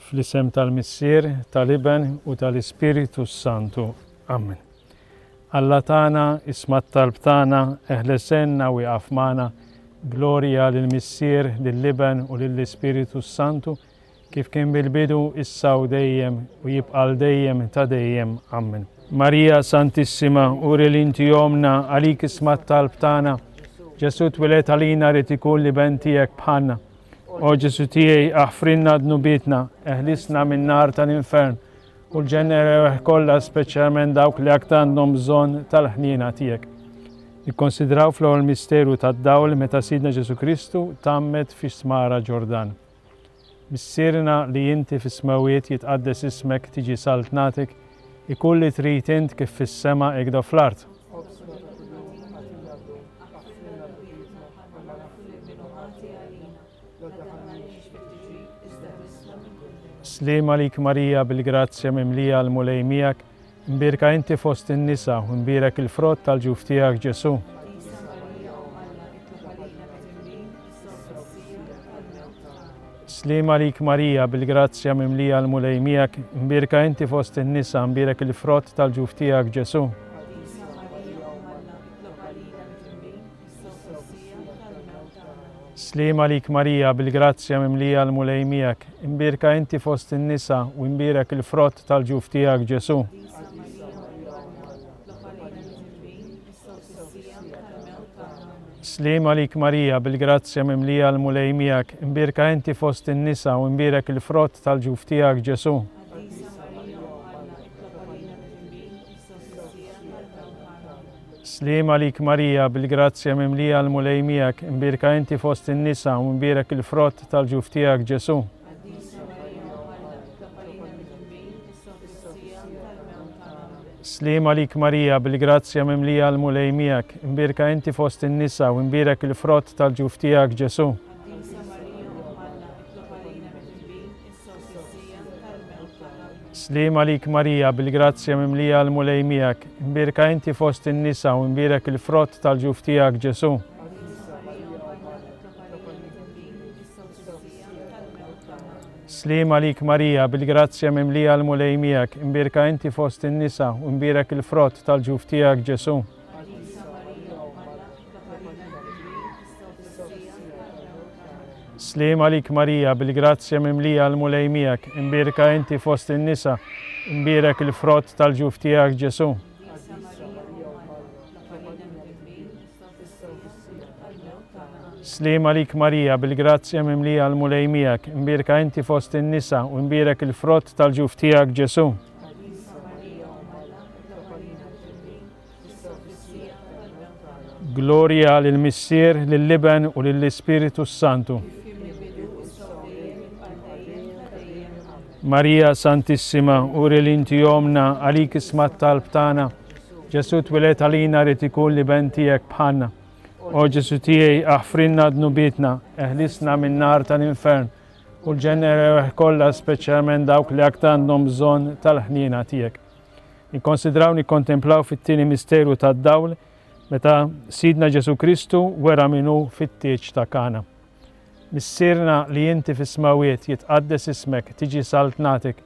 Fl-isem tal-Missier, tal-Iben u tal-Ispiritu Santu. Amen. Alla tana, isma t-talb tana, eħlesenna u jaqafmana, glorja lill-Missier, lill-Iben u lill-Ispiritu Santu, kif kien bil-bidu issa u dejjem u jibqal dejjem ta' dejjem. Amen. Marija Santissima, uri l-inti jomna, għalik isma t-talb tana, Ġesu twilet għalina rrid ikun liben tiegħek bħalna. O Ġesu tiegħi aħfrinna dnubitna, eħlisna minn nar tal-infern u l-ġenera kollha speċjalment dawk li aktar għandhom bżonn tal-ħniena tiegħek. Nikkonsidraw fl-ewwel misteru tad-dawl meta Sidna Ġesu Kristu tammet fi smara Ġordan. Missierna li inti fis-smawiet jitqaddes ismek tiġi saltnatek, ikun li trid int kif fis-sema hekk fl-art. Slim għalik Marija bil-grazzja mimlija l-mulej miegħek, imbirka inti fost in-nisa u imbirek il-frott tal-ġuf tiegħek Ġesu. Slim għalik Marija bil-grazzja mimlija l-mulej miegħek, imbirka inti fost in-nisa u imbirek il-frott tal-ġuf tiegħek Ġesu. Slim għalik Marija bil-grazzja mimlija l-mulej miegħek, imbirka inti fost in-nisa u imbirek il-frott tal-ġuf tiegħek Ġesu. Slim għalik Marija bil-grazzja mimlija l-mulej miegħek, imbirka inti fost in-nisa u imbirek il-frott tal-ġuf tiegħek Ġesu. Slim għalik Marija bil-grazzja mimlija l-mulej miegħek, imbirka inti fost in-nisa u imbirek il-frott tal-ġuf tiegħek Ġesu. Slim għalik Marija bil-grazzja mimlija l-mulej miegħek, imbirka inti fost in-nisa u imbirek il-frott tal-ġuf tiegħek Ġesu. Slim għalik Marija bil-grazzja mimlija l-mulej miegħek, imbirka inti fost in-nisa u imbirek il-frott tal-ġuf tiegħek Ġesu. Slim għalik Marija bil-grazzja mimlija l-mulej miegħek, imbirka inti fost in-nisa u imbirek il-frott tal-ġuf tiegħek Ġesu. Slim għalik Marija bil-grazzja mimlija l-mulej miegħek, imbirka inti fost in-nisa, imbirek il-frott tal-ġuf tiegħek Ġesu. Slim għalik Marija bil-grazzja mimlija l-mulej miegħek, imbirka inti fost in-nisa u imbirek il-frott tal-ġuf tiegħek Ġesu. Glorja lill-Missier, lill-Iben u lill-Ispiritu Santu. Marija Santissima, uri l-inti jomna, għalik isma t-talb tana, Ġesu twilet għalina rrid ikun liben tiegħek bħalna. O Ġesu tiegħi aħfrinna dnubitna, eħlisna minn nar tal-infern u l-ġenera kollha speċjalment dawk li aktar għandhom bżonn tal-ħniena tiegħek. Nikkonsidraw nikkontemplaw fit-tieni misteru tad-dawl meta Sidna Ġesu Kristu wera minnu fit-tieġ ta' Kana. Missierna li inti fis-smawiet jitqaddes ismek tiġi saltnatek,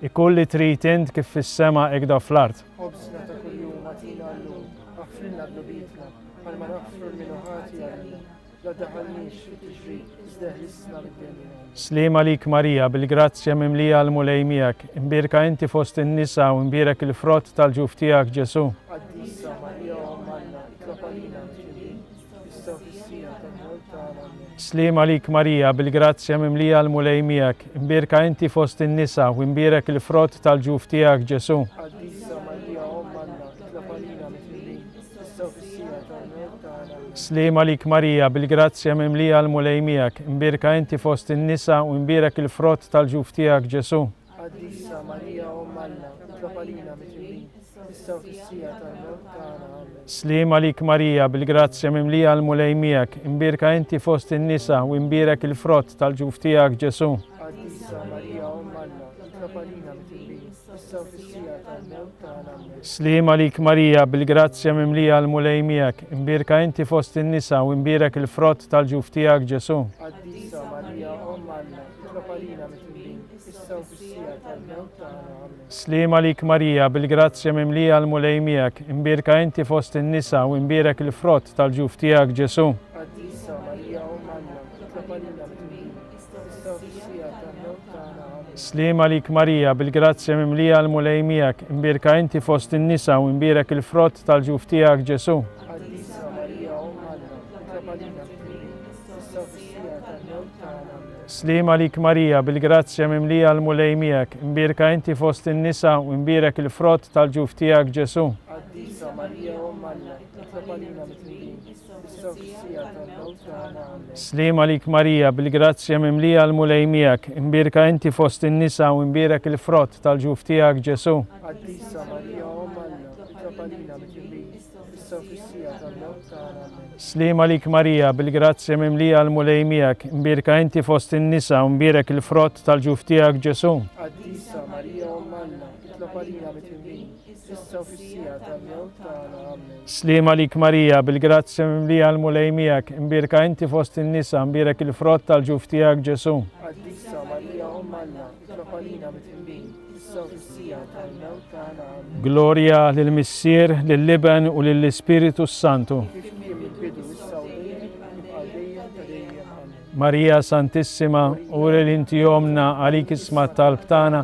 ikun li trid int kif fis-sema hekk fl-art. Obsna ta' kuljum għatina llum, aħfrinna dnubitna, bħalma naħfru l-minuħati għalli, la daħalniex fit-tiġrid, iżda ħlisna mid-dejjem. Slim għalik Marija bil-grazzja mimlija l-mulej miegħek, imbirka inti fost in-nisa u imbirek il-frott tal-ġuf tiegħek Ġesu. Qaddisa Marija Ommanna, itlab għalina mġibin, issa u fis-sija tal-mewt tagħna. Slim għalik Marija bil-grazzja mimlija l-mulej miegħek, imbirka inti fost in-nisa u imbirek il-frott tal-ġuf tiegħek Ġesu. Qaddisa Marija Ommanna, itlab għalina mġibin, issa u fis-sija tal-mewt tagħna. Slim għalik Marija bil-grazzja mimlija l-mulej miegħek, imbirka inti fost in-nisa u imbirek il-frott tal-ġuf tiegħek Ġesu. Qaddisa Marija Ommanna, itlab għalina mġibin, issa u fis-sija tal-mewt tagħna. Slim għalik Marija bil-grazzja mimlija l-mulej miegħek, imbirka inti fost in-nisa u imbirek il-frott tal-ġuf tiegħek Ġesu. Qaddisa Marija Ommanna, itlab għalina mġibin, issa u fis-sija tal-mewt tagħna. Slim għalik Marija bil-grazzja mimlija l-mulej miegħek, imbirka inti fost in-nisa u imbirek il-frott tal-ġuf tiegħek Ġesu. Qaddisa Marija Ommanna, itlab għalina mġibin, issa u fis-sija tal-mewt tagħna. Amen. Slima lik Marija, bil-grazzja mimlija l-mulej miegħek, imbirka inti fost in-nisa u imbirek il-frott tal-ġuf tiegħek Ġesu. Qaddisa Marija Umm Alla, titlob għalina mitminin, issa u fis-sija tal-mewt tagħna. Amen. Slima lik Marija, bil-grazzja mimlija l-mulej miegħek, imbirka inti fost in-nisa u imbirek il-frott tal-ġuf tiegħek Ġesu. Qaddisa Marija Umm Alla, titlob għalina mitminin, issa u fis-sija tal-mewt tagħna. Amen. Slima lik Marija, bil-grazzja mimlija l-mulej miegħek, imbirka inti fost in-nisa u imbirek il-frott tal-ġuf tiegħek Ġesu. Qaddisa Marija Umm Alla, titlob għalina mitminin, issa u fis-sija tal-mewt tagħna. Amen. Slima lik Marija, bil-grazzja mimlija l-mulej miegħek, imbirka inti fost in-nisa u imbirek il-frott tal-ġuf tiegħek Ġesu. Qaddisa Marija Umm Alla, titlob għalina mitminin, issa u fis-sija tal-mewt tagħna. Amen. Slima lik Marija, bil-grazzja mimlija l-mulej miegħek, imbirka inti fost in-nisa u imbirek il-frott tal-ġuf tiegħek Ġesu. Qaddisa Marija Umm Alla, titlob għalina mitminin, issa u fis-sija tal-mewt tagħna. Amen. Slima lik Marija, bil-grazzja mimlija l-mulej miegħek, imbirka inti fost in-nisa u imbirek il-frott tal-ġuf tiegħek Ġesu. Qaddisa Marija Umm Alla, titlob għalina mitminin, issa u fis-sija tal-mewt tagħna. Amen. Gloria lill-Missier, lill-Liben u lill-Ispiritu Santu. Kif kien mill-bidu issa u dejjem, jibqa' dejjem ta' dejjem. Amen. Marija Santissima, uri l-inti jomna għalik isma talb tagħna,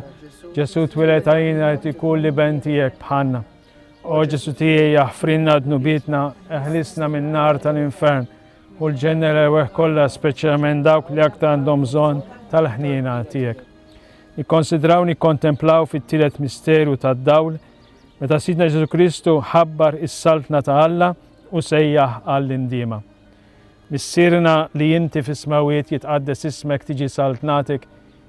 Ġesu twilet għajna tikun liben tiegħek bħalna. O Ġesu tiegħi jaħfrinna dnubitna, eħlisna minn nar tal-infern u l-ġenera weħ kollha speċjalment dawk li aktar għandhom bżonn tal-ħniena tiegħek. Nikkonsidraw nikkontemplaw fit-tielet misterju tad-dawl meta Sidna Ġesu Kristu ħabbar is-saltna ta' Alla u sejjaħ għall-indiema. Missierna li inti fis-smawiet jitqaddes ismek tiġi saltnatik,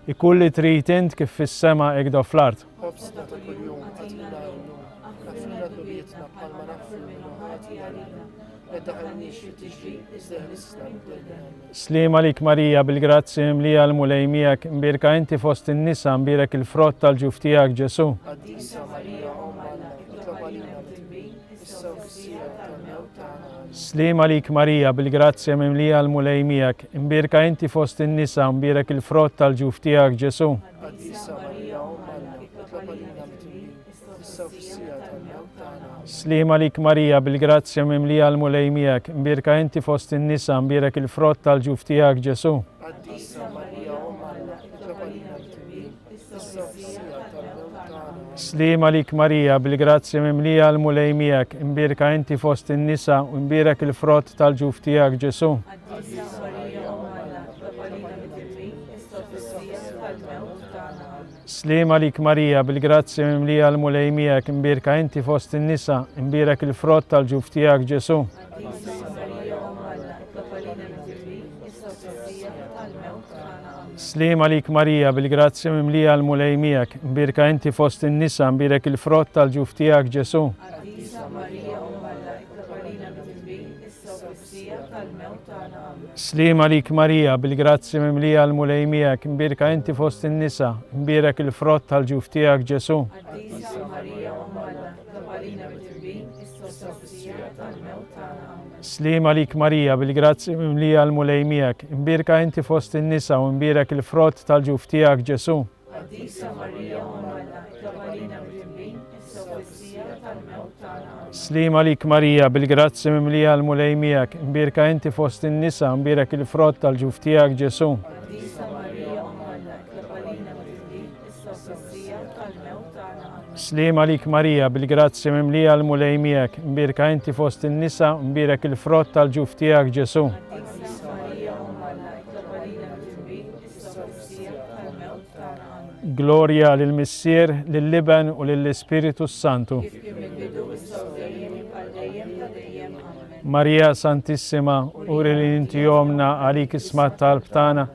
ikulli trid int kif fis-sema hekk fl-art. Ħobsna ta' kuljum għatina llum, ħafna dlubietna bħalma naħfru minnu ħatija lilna, la taħalniex fit-tixrid, iżda ħlisna mid-dinja. Slima lik Marija, bil-grazzi mimlija l-mulej miegħek, imbirka inti fost in-nisa imbirek il-frott tal-ġuf tiegħek Ġesu. Qaddisa Marija Umm Alla, titlob għalina mitminin, issa u fis-sija tal-mewt tagħna. Slima lik Marija, bil-grazzja mimlija l-mulej miegħek, imbirka inti fost in-nisa imbirek il-frott tal-ġuf tiegħek Ġesu. Qaddisa Marija Umm Alla, titlob għalina mitminin, issa u fis-sija tal-mewt tagħna. Slima lik Marija, bil-grazzja mimlija l-mulej miegħek, imbirka inti fost in-nisa imbirek il-frott tal-ġuf tiegħek Ġesu. Qaddisa Marija Umm Alla, titlob għalina mitminin, issa u fis-sija tal-mewt tagħna. Slima lik Marija, bil-grazzja mimlija l-mulej miegħek, imbirka inti fost in-nisa u imbirek il-frott tal-ġuf tiegħek Ġesu. Qaddisa Marija Umm Alla, titlob għalina mitminin, issa u fis-sija tal-mewt tagħna. Slima lik Marija, bil-grazzja mimlija l-mulej miegħek, imbirka inti fost in-nisa imbirek il-frott tal-ġuf tiegħek Ġesu. Qaddisa Marija Umm Alla, titlob għalina mitminin, issa u fis-sija tal-mewt tagħna. Slima lik Marija, bil-grazzja mimlija l-mulej miegħek, imbirka inti fost in-nisa imbirek il-frott tal-ġuf tiegħek Ġesu. Qaddisa Marija Umm Alla, titlob għalina mitminin, issa u fis-sija tal-mewt tagħna. Slima lik Marija, bil-grazzja mimlija l-mulej miegħek, imbirka inti fost in-nisa imbirek il-frott tal-ġuf tiegħek Ġesu. Qaddisa Marija Umm Alla, titlob għalina mitminin, issa u fis-sija tal-mewt tagħna. Slima lik Marija, bil-grazzja mimlija l-mulej miegħek, imbirka inti fost in-nisa u imbirek il-frott tal-ġuf tiegħek Ġesu. Qaddisa Marija Umm Alla, titlob għalina mitminin, issa u fis-sija tal-mewt tagħna. Slima lik Marija, bil-grazzja mimlija l-mulej miegħek, imbirka inti fost in-nisa imbirek il-frott tal-ġuf tiegħek Ġesu. Qaddisa Marija Umm Alla, titlob għalina mitminin, issa u fis-sija tal-mewt tagħna. Slima lik Marija, bil-grazzja mimlija l-mulej miegħek, imbirka inti fost in-nisa imbirek il-frott tal-ġuf tiegħek Ġesu. Qaddisa Marija Umm Alla, titlob għalina mitminin, issa u fis-sija tal-mewt tagħna. Gloria lill-Missier, lill-Liben u lill-Ispiritu Santu. Kif kien mill-bidu issa u dejjem, jibqa' dejjem ta' dejjem. Amen. Marija Santissima, uri li inti jomna għalik isma talb tagħna,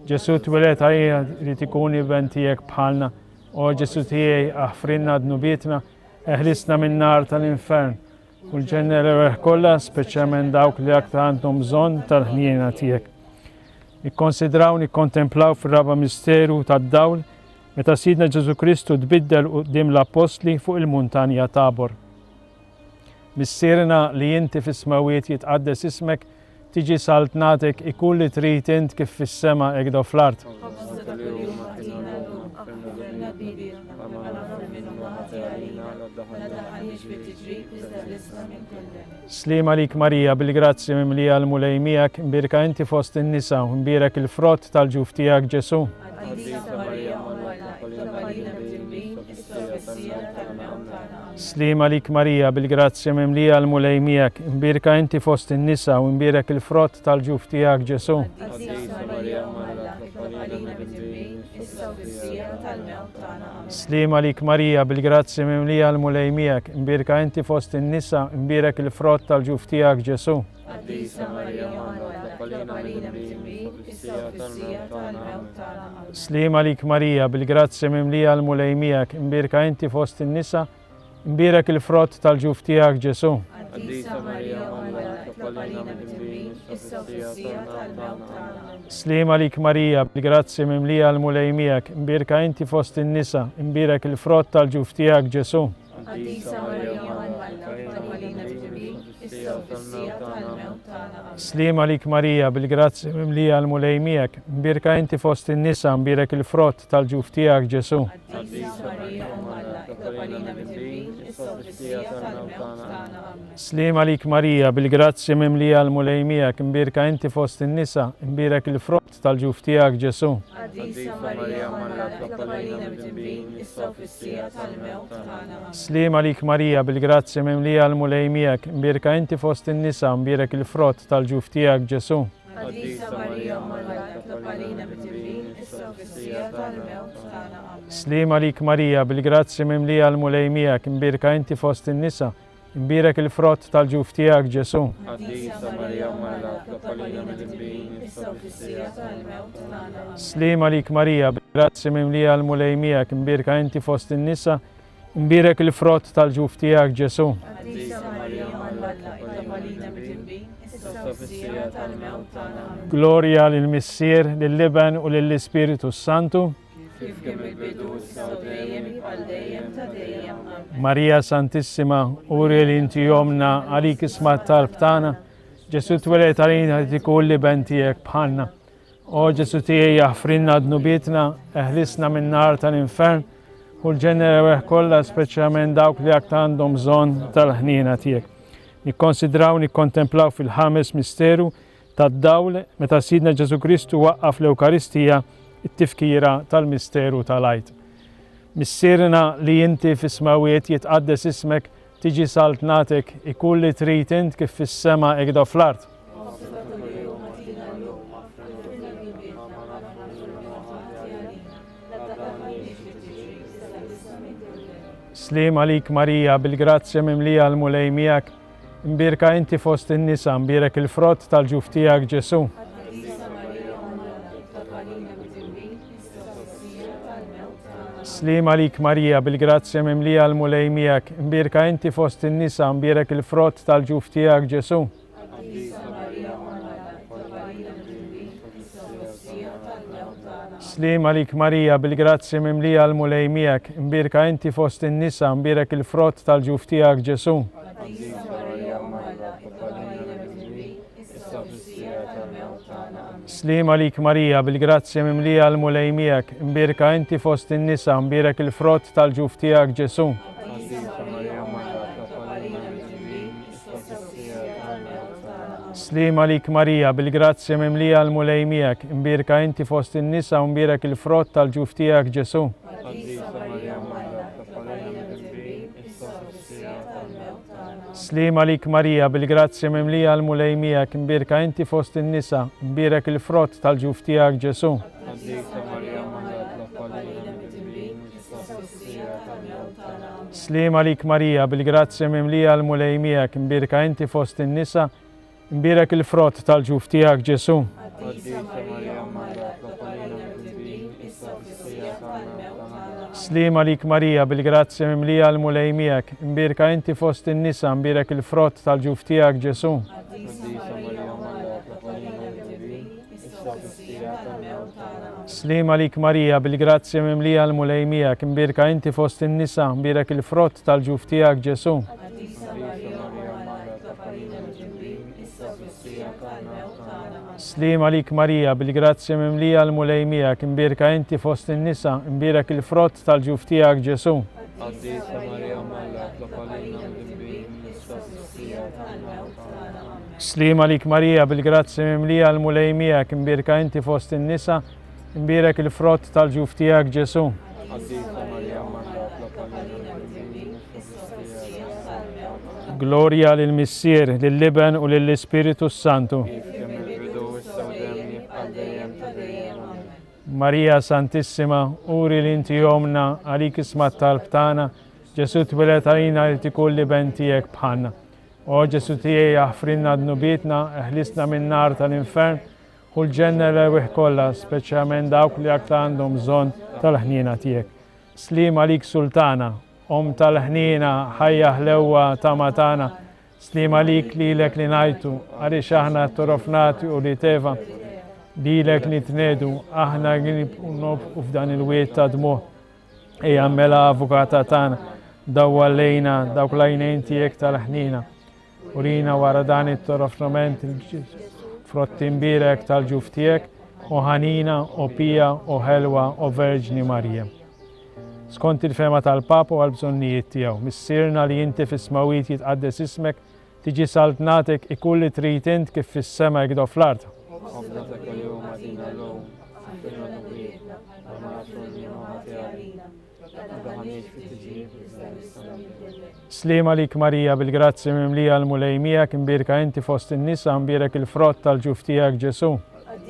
Ġesu twilet għajna li tikun liben tiegħek bħalna. O Ġesu tiegħi aħfrinna dnubitna, eħlisna minn nar tal-infern u l-ġenera weħ kollha speċjalment dawk li aktar għandhom bżonn tal-ħniena tiegħek. Nikkonsidraw nikkontemplaw fir-raba misteru tad-dawl meta Sidna Ġesu Kristu tbiddel quddiem l-Apostli fuq il-muntanja Tabor. Missierna li inti fis-smawiet jitqaddes ismek, tiġi saltnatek ikulli trid int kif fis-sema hekk fl-art. Ħobsna ta' kuljum għatina llum, fit-tiġrib iżda l-isna minn kulli. Slima lik Marija, bil-grazzi mimlija l-mulej miegħek, imbirka inti fost in-nisa u mbirek il-frott tal-ġuf tiegħek Ġesu. Għaddisa Marija Mawla, it-taqbalina bit-tilbin, issa fis-sija tal-mewt tagħna. Slima lik Marija, bil-grazzi mimlija l-mulej miegħek, imbirka inti fost in-nisa u mbirek il-frott tal-ġuf tiegħek Ġesu. Għaddisa Marija Mawla, it-taqbalina bit-tilbin, issa fis-sija tal-mewt tagħna. Slima lik Marija, bil-grazzi mimlija l-mulej miegħek, imbirka inti fost in-nisa u mbirek il-frott tal-ġuf tiegħek Ġesu. Għaddisa Marija Mawla, it-taqbalina bit-tilbin, issa fis-sija tal-mewt tagħna. Slima lik Marija, bil-grazzi mimlija l-mulej miegħek, imbirka inti fost in-nisa u mbirek il-frott tal-ġuf tiegħek Ġesu. Għaddisa Marija Mawla, it-taqbalina bit-tilbin, issa fis-sija tal-mewt tagħna. Slima lik Marija, bil-grazzi mimlija l-mulej miegħek, imbirka inti fost in-nisa u mbirek il-frott tal-ġuf tiegħek Ġesu. Għaddisa Marija Mawla, it-taqbalina bit-tilbin, issa fis-sija tal-mewt tagħna. Slima lik Marija, bil-grazzi mimlija l-mulej miegħek, imbirka inti fost in-nisa u mbirek il-frott tal-ġuf tiegħek Ġesu. Għaddisa Marija Mawla, it-taqbalina bit-tilbin, issa fis-sija tal-mewt tagħna. Slima lik Marija, bil-grazzi mimlija l-mulej miegħek, imbirka inti fost in-nisa u mbirek il-frott tal-ġuf tiegħek Ġesu. Għaddisa Marija Mawla, it-taqbalina bit-tilbin, issa fis-sija tal-mewt tagħna. Slima lik Marija, bil-grazzi mimlija l-mulej miegħek, imbirka inti fost in-nisa u mbirek il-frott tal-ġuf tiegħek Ġesu. Għaddisa Marija Mawla, it-taqbalina bit-tilbin, issa fis-sija tal-mewt tagħna. Slima lik Marija, bil-grazzi mimlija l-mulej miegħek, imbirka inti fost in-nisa u mbirek il-frott tal-ġuf tiegħek Ġesu. Għaddisa Marija Mawla, it-taqbalina bit-tilbin, issa fis-sija tal-mewt tagħna. Slima lik Marija, bil-grazzi mimlija l-mulej miegħek, imbirka inti fost in-nisa u mbirek il-frott tal-ġuf tiegħek Ġesu. Għaddisa Marija Mawla, it-taqbalina bit-tilbin, issa fis-sija tal-mewt tagħna. Glorja lill-Missier, lill-Liben u lill-Ispiritu Santu. Kif kien bil-bidu issa u dejjem għal dejjem ta' dejjem. Amen. Marija Santissima, uri li inti jomna għalik ismat talb tagħna, Ġesu twelet għalina li tikun liben tiegħek bħalna. O Ġesu tiegħi jaħfrinna dnubietna, eħlisna minn nar tal-infern u l-ġenera kollha speċjalment dawk li aktar għandhom bżonn tal-ħniena tiegħek. Nikkonsidraw nikkontemplaw fil-ħames misteru tad-dawl meta Sidna Ġesu Kristu waqqaf l-Ewkaristija it-tifkira tal-misteru tal-għajt. Missierna li inti fis-smawiet jitqaddes ismek, tiġi saltnatek, ikun li trid int kif fis-sema hekk fl-art. Slima lik Marija, bil-grazzja mimlija l-mulej miegħek, imbirka inti fost in-nisa, imbirek il-frott tal-ġuf tiegħek Ġesu. Slima lik Marija, bil-grazzja mimlija l-mulej miegħek, imbirka inti fost in-nisa, imbirek il-frott tal-ġuf tiegħek Ġesu. Slima lik Marija, bil-grazzja mimlija l-mulej miegħek, imbirka inti fost in-nisa, imbirek il-frott tal-ġuf tiegħek Ġesu. Slima lik Marija, bil-grazzja mimlija l-mulej miegħek, imbirka inti fost in-nisa, imbirek il-frott tal-ġuf tiegħek Ġesu. Slima lik Marija, bil-grazzja mimlija l-mulej miegħek, imbirka inti fost in-nisa, imbirek il-frott tal-ġuf tiegħek Ġesu. Slima lik Marija, bil-grazzja mimlija l-mulej miegħek, imbirka inti fost in-nisa, imbirek il-frott tal-ġuf tiegħek Ġesu. Slima lik Marija, bil-grazzja mimlija l-mulej miegħek, imbirka inti fost in-nisa, imbirek il-frott tal-ġuf tiegħek Ġesu. Slima lik Marija, bil-grazzja mimlija l-mulej miegħek, imbirka inti fost in-nisa, imbirek il-frott tal-ġuf tiegħek Ġesu. Slima lik Marija, bil-grazzja mimlija l-mulej miegħek, imbirka inti fost in-nisa, imbirek il-frott tal-ġuf tiegħek Ġesu. Slima lik Marija, bil-grazzja mimlija l-mulej miegħek, imbirka inti fost in-nisa, imbirek il-frott tal-ġuf tiegħek Ġesu. Addisa Maria Malla, Tlopalina Mdimbin, Mistafsija tal-mewtana. سليم عليك ماريا بالجرازيا مملية المليمية كمبيركا انت فوسط النساء مبيرك الفروت تالجوفتياك جيسو Addisa Maria Malla, Tlopalina Mdimbin, Mistafsija tal-mewtana. Gloria للمسير لللبن وللسبيريتو سانتو Kif kemm il-bidu issa u dejjem jibqa' dejjem ta' dejjem. Amen. ماريا سانتيسيما أوري لنتي يومنا عليك اسمها الطلبتانا جسو تبلت علينا لتكون لبنتيك بحنا او جسو تيه يحفرنا ذنوبيتنا احلسنا من نار الانفرن والجنة لوح كلها سبيشالمنت داوك اللي أكتا عندهم زون تلحنينا تيك سليم عليك سلطانا تلحنينا حيا هلوة تامتانا سليم عليك ليلك لنايتو علي شهنا ترفناتي وليتيفا ليلك نتنادو احنا نوب افدان الويت تدمو اي عملا افوكاتاتانا دوا لينا دوك لينين تيك تلحنينا ورينا وردان الترفنمنت فروتين بيرك تالجوفتيك وهانينا وبيا وهلوة وفيرجني ماريا سكونت الفيمة البابا والبزونيت تياو مسيرنا لي انت في السماويت يتقدس اسمك تيجي سلطناتك يكون تريتنت كيف في السماء يقدر في الارض Obdata kol-jum għatina l-lum, għatina l-nubitna, għama għasunni maħati għalina, għaħaniġ fit-tġib, سليم عليك ماريا بالجرازيا مملية المليمية كمبيركا انت فوسط النساء مبيرك الفروت تالجوفتياك جيسو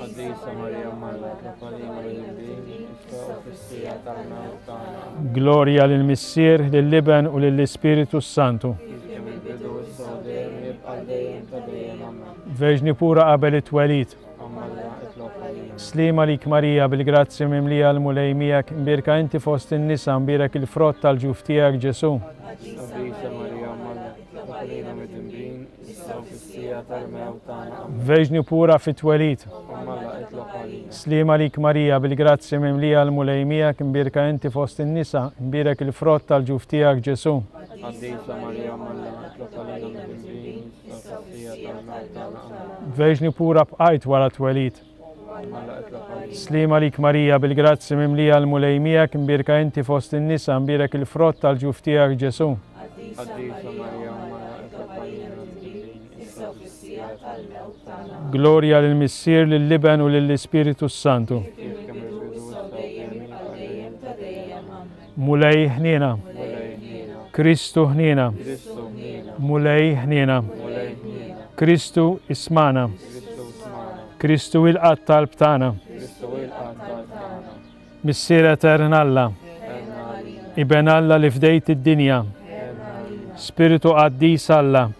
Addisa Maria Malla, Tlopalina Mdimbin, Mistafsija tal-mewtana. Gloria للمسير لللبن وللسبيريتو سانتو Kif kemm il-bidu issa u dejjem jibqa' dejjem ta' dejjem. Amen. فيجني بورا قبل توليد Ammalla itlopalina. سليم عليك ماريا بالجرازيا مملية المليمية كمبيركا انت فوسط النساء مبيرك الفروت تالجوفتياك جيسو Addisa Maria Malla, Tlopalina Mdimbin, Mistafsija tal-mewtana. Amen. فيجني بورا في توليد Ammalla itlopalina. سليم عليك ماريا بالجرازيا مملية المليمية كمبيركا انت فوسط النساء مبيرك الفروت تالجوفتياك جيسو Addisa Maria Malla, Tlopalina Mdimbin, Mistafsija tal-mewtana. Amen. فيجني بورا بقايت ورا توليد Ammalla itlopalina. سليم عليك ماريا بالجرازيا مملية المليمية كمبيركا انت فوسط النساء مبيرك الفروت تالجوفتياك جيسو Addisa Maria Malla, Tlopalina Mdimbin, Mistafsija tal-mewtana. Gloria للمسير لللبن وللسبيريتو سانتو Kif kemm il-bidu issa u dejjem jibqa' dejjem ta' dejjem. Amen. مولاي هنينا Mulej ħnina, كريستو هنينا Kristu ħnina, مولاي هنينا mulej ħnina, كريستو اسمانا Kristu smana, كريستو القتال بتاعنا Kristu il-qattal tagħna. مسيرة ترنالا Enna għalina, ابن الله اللي فديت الدنيا enna għalina, سبيريتو قديس الله enna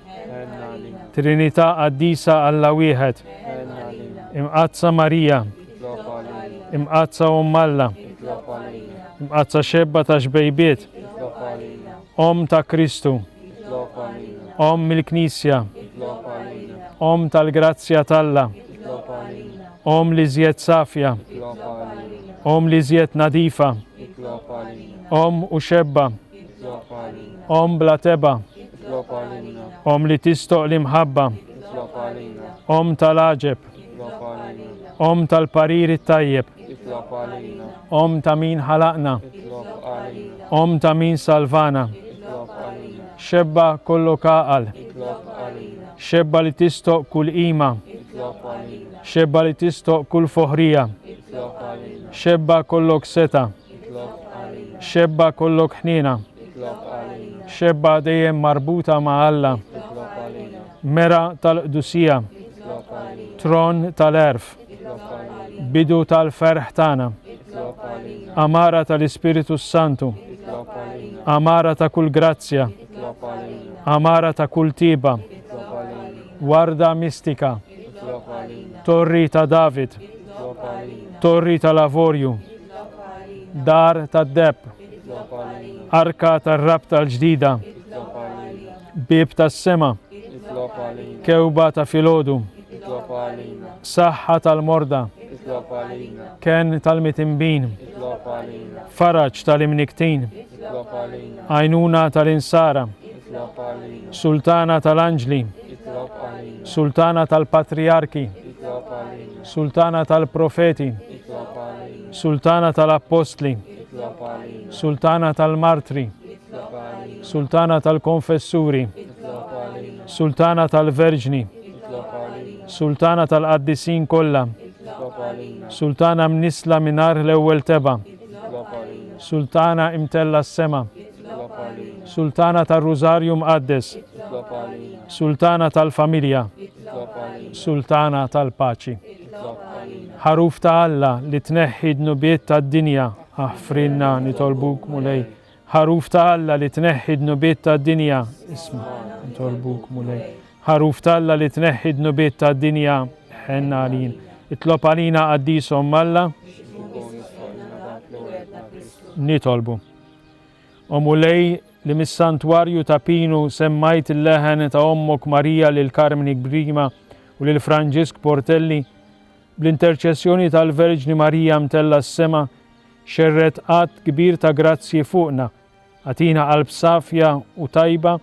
għalina, ترينيتا قديسة الله ويهد enna għalina, امقاتسة ماريا itlop għalina, امقاتسة ام الله itlop għalina, امقاتسة شابة تشبيبيت itlop għalina, ام تا كريستو itlop għalina, ام الكنيسيا itlop għalina, ام تالجراتسيا تالا itlop għalina, ام لزيت صافية itlop għalina, ام لزيت نظيفة itlop għalina, ام وشابة itlop għalina, ام بلاتبة itlop għalina, ام لتستو لمحبة itlop għalina, ام تلاجب itlop għalina, ام تالبرير الطيب itlop għalina, ام تمين حلقنا itlop għalina, ام تمين سالفانا itlop għalina, شبة كله كاقل itlop għalina, شبة لتستو كل قيمة itlop għalina, شبة لتستو كل فهرية itlop għalina, شبة كلك ستة itlop għalina, شبة كلك حنينة itlop għalina, شبة ديم مربوطة مع الله itlop għalina, مرا تالقدسية itlop għalina, ترون تالعرف itlop għalina, بدو تالفرح تانا itlop għalina, أمارة الإسبيريتو سانتو itlop għalina, أمارة كل جراتسيا itlop għalina, أمارة كل تيبة itlop għalina, وردة ميستيكا itlop għalina, توري تا دافيد itlop għalina, توري تا لافوريو دار تا الدب itlop għalina, أركا تا الربطة الجديدة itlop għalina, بيب تا السما itlop għalina, كوبا تا فيلودو itlop għalina, صحة تا المرضى itlop għalina, كان تا المتنبين itlop għalina, فرج تا المنكتين itlop għalina, عينونا تا الإنسارة itlop għalina, سلطانة تا الأنجلي itlop għalina, سلطانة تا الباترياركي itlop għalina, سلطانة تا البروفيتي itlop għalina, سلطانة تا الأبوستلي itlop għalina, سلطانة تا المارتري itlop Sultana tal-Konfessuri, اطلق علينا Sultana tal-Verġni, اطلق علينا Sultana tal-Qaddisin kollha, اطلق علينا Sultana mnisla minar l-ewwel teba, اطلق علينا Sultana imtella s-sema, اطلق علينا Sultana tal-Rużarju Mqaddes, اطلق علينا Sultana tal-Familja, اطلق علينا Sultana tal-Paċi. اطلق علينا Ħaruf ta' Alla li tneħħi d-nubiet tad-dinja, aħfrinna nitolbuk mulej. Ħaruf ta' Alla li tneħħi d-nubiet tad-dinja, isma' nitolbuk mulej. Ħaruf ta' Alla li tneħħi d-nubiet tad-dinja, ħenna għalin. Itlob għalina qaddisom Alla, يكون يسوعنا بأكل كريستوس nitolbu. O mulej li mis-santwarju ta' Pinu semmajt il-leħen ta' ommok Marija lil Karmini Brima u lil Franġisk Portelli, bl-interċessjoni tal-Verġni Marija mtella s-sema, xerret qatt kbir ta' grazzi fuqna, għatina qalb safja u tajba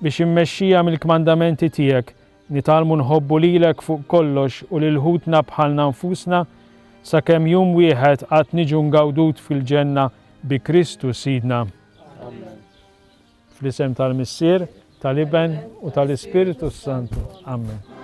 biex immexxija mill-kmandamenti tiegħek, nitalmu nħobbu lilek fuq kollox u lil ħutna bħalna nfusna, sakemm jum wieħed qatt niġu ngawdut fil-ġenna bi Kristu Sidna. آمين Fl-isem tal-Missier, tal-Iben u tal-Ispiritu Santu. Amen.